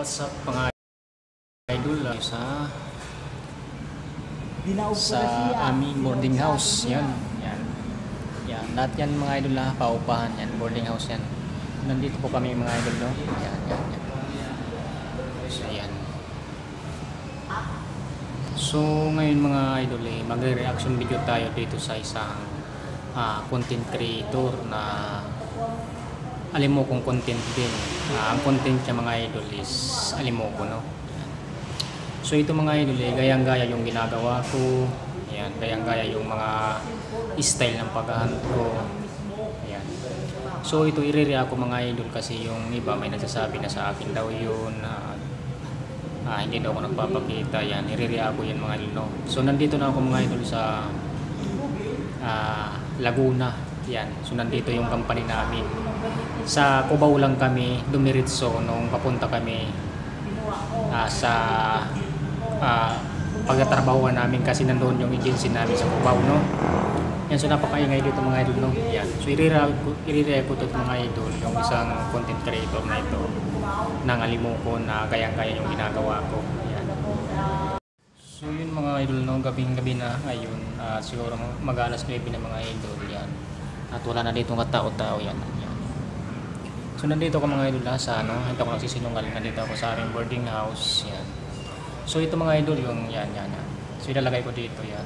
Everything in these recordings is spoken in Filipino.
What's up mga idol sa aming boarding house yan. Lahat yan mga idol na paupahan yan, boarding house yan. Nandito po kami mga idol, no? Yan. So yan. So ngayon mga idol magre-reaction video tayo dito sa isang content creator na alimokong content din. Ang content niya mga idol is alimoko, no? So ito mga idol gayang-gaya yung ginagawa ko. Ayan, gayang-gaya yung mga style ng paghahunt ko. Ayan. So ito i-react ko mga idol kasi yung iba may nagsasabi na sa akin daw yun hindi daw ako nagpapakita. Yan, i-react ko yan mga idol, no? So nandito na ako mga idol sa Laguna. Yan. So nandito yung company namin. Sa Cubao lang kami dumiritso nung papunta kami sa pagtatrabahuan namin kasi nandoon yung agency namin sa Cubao, no? Yan, so napakaingay dito mga idol, no? Yan. So i-react ko to mga idol yung isang content creator na ito ng alimoko na gayang-gaya yung ginagawa ko. Yan. So yun mga idol, no? Gabing-gabi na ngayon, siguro mag-alas 9 na mga idol. Yan. At wala na dito katao-tao. Yan. So nandito ako mga idol sa hindi ako nagsisinungaling, nandito ako sa aming boarding house. Yan. So ito mga idol yung yan. So ilalagay ko dito yan.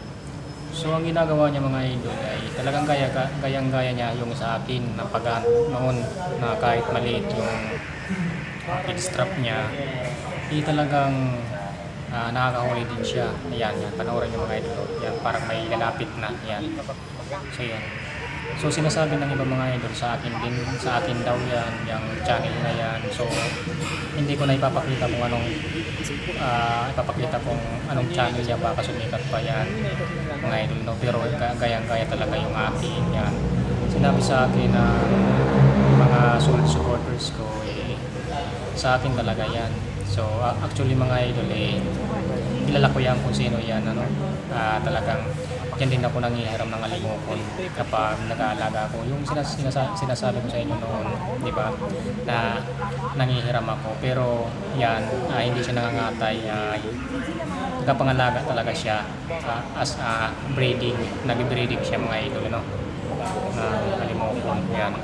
So ang ginagawa niya mga idol ay talagang gayang-gaya niya yung sa akin na pag noon na kahit maliit yung strap niya, talagang nakakahuli din siya. Ayan, panoorin niyo mga idol. Yan, parang may lalapit na. Yan. So yan. So sinasabi ng iba mga idol sa akin daw yan, yung channel na yan. So hindi ko na ipapakita kung anong channel niya, baka sumikat pa yan mga idol, no? Pero gayang-gaya talaga yung akin yan. Sinabi sa akin na mga solid supporters ko sa akin talaga yan. So actually mga idol kilala ko yan kung sino yan, talagang yan din ako nangihiram ng alimokon kapag nag-aalaga ako. Yung sinasabi ko sa inyo noon, di ba, na nangihiram ako. Pero yan, hindi siya nangangatay. Kapangalaga talaga siya as breeding. Nag-breeding siya mga idol, no? Alimokon, yan.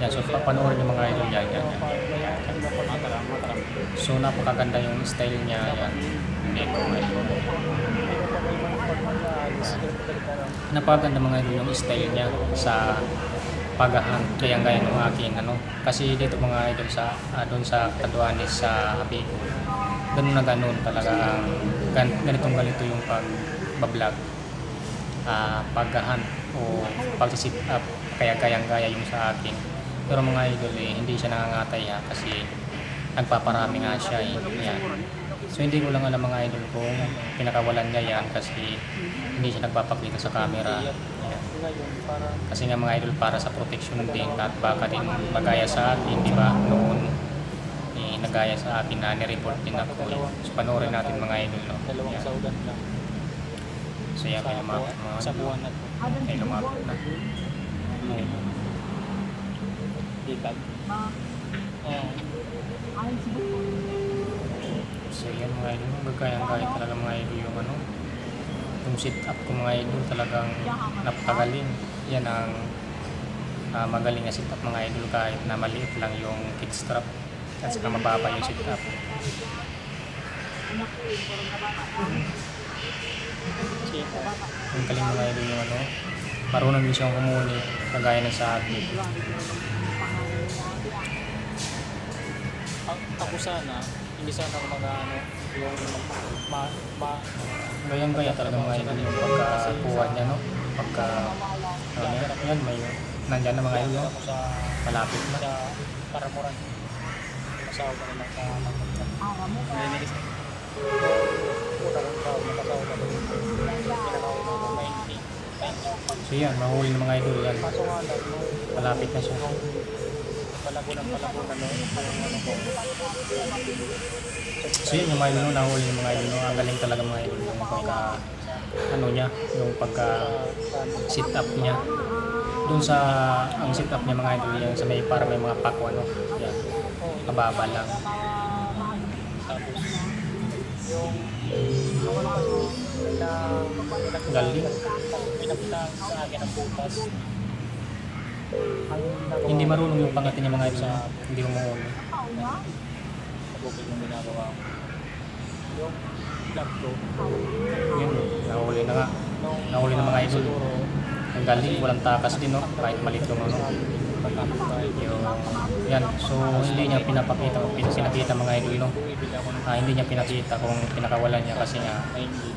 Yan, so panoorin yung mga idol yan. So napakaganda yung style niya. Yan. Dito mga idol. Napaganda mga idol yung style niya sa paghahunt, gayang-gaya ng akin, kasi dito mga idol doon sa Catanduanes sa Abico, ganun talaga ganito yung pag-vlog, paghahunt o pag-sit up, kaya gayang-gaya yung sa akin. Pero mga idol hindi siya nangangatay kasi nagpaparami nga siya yan. So hindi ko lang alam mga idol kung pinakawalan niya yan kasi hindi siya nagpapakita sa camera. Yan. Kasi nga mga idol para sa protection din at baka din magaya sa akin, di ba? Noon nagaya sa akin na nireport din ako. So panoorin natin mga idol, no? Yan. So yan, may lumapit mga idol. May lumapit na. So yan mga idol, magkayang-gaya talaga mga idol yung sit up ko mga idol, talagang napakagaling. Yan ang magaling na sit up mga idol kahit na maliit lang yung kick strap at saka mababa yung sit up. Yung galing mga idol yung marunong din siyang humuli kagaya ng sa akin. Ako sana hindi sana ako yung gayang-gaya talaga mga idol yung pagkakuha niya, no? Yan, may nandyan na mga idol, malapit na. Paramuran. Masaw ka na sa So yan, mahuli ng mga idol yan. Malapit na siya. Palagunan So yun yung mga idol, nahuli ng mga idol, ang galing talaga mga idol yung yung pagka sit up niya. Doon sa ang sit up niya mga idol yan sa may para may mga pako yan. Mababa lang. Tapos, yung ano kasi, Galing. pinakita sa akin ang butas. Ang ginagawa Hindi ko marunong yung pangatin niya mga idol. sa Hindi umuwi. bukid yung ginagawa ko. Yung vlog ko, Yun, nahuli na nga. nung Nahuli na mga idol. siguro, Ang galing, walang takas din, no? Kahit maliit yung ano. pagkakapit Yung, yan. So, hindi niya pinapakita o pinakita mga idol, no? ibig ako ng Hindi niya pinakita kung pinakawalan niya kasi nga ay hindi.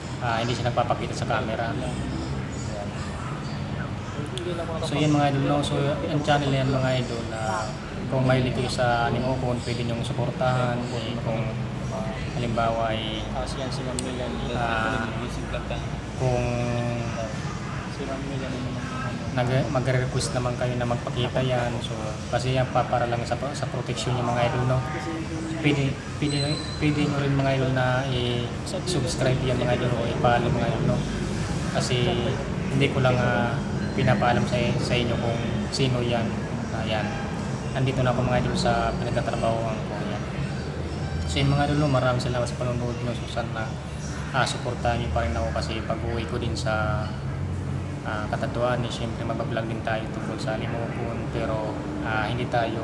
hindi siya nagpapakita sa camera. Yan. Hindi lang ako So yan mga idol, no? So yung channel na yan mga idol, kung mahilig kayo sa anime Okon, pwede niyong suportahan. Kung halimbawa ay kasi yan si Ma'am Melanie. kung Si Ma'am Melanie naman yung ano. magre-request naman kayo na magpakita yan. So kasi yan para lang sa protection yung mga idol, no? Pwede nyo rin mga idol na i-subscribe yan mga idol o i-follow mga idol, no? Kasi hindi ko lang pinapaalam sa inyo kung sino yan. Ayan. Nandito na ako mga idol sa pinagtatrabahoan ko. Ayan. So yun mga idol, no, maraming salamat sa panonood nyo. So sana suportahan nyo pa rin ako kasi pag-uwi ko din sa Catanduanes, siyempre mag-vlog din tayo tungkol sa Limokon, pero hindi tayo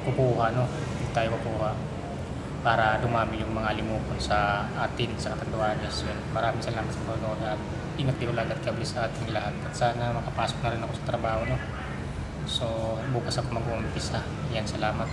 kukuha, no? Hindi tayo kukuha para dumami yung mga Limokon sa atin sa Catanduanes. Yun. Maraming salamat sa panonood at ingat kayo lahat at kablis sa ating lahat at sana makapasok na rin ako sa trabaho, no? So bukas ako mag-uumpisa. Yan, salamat.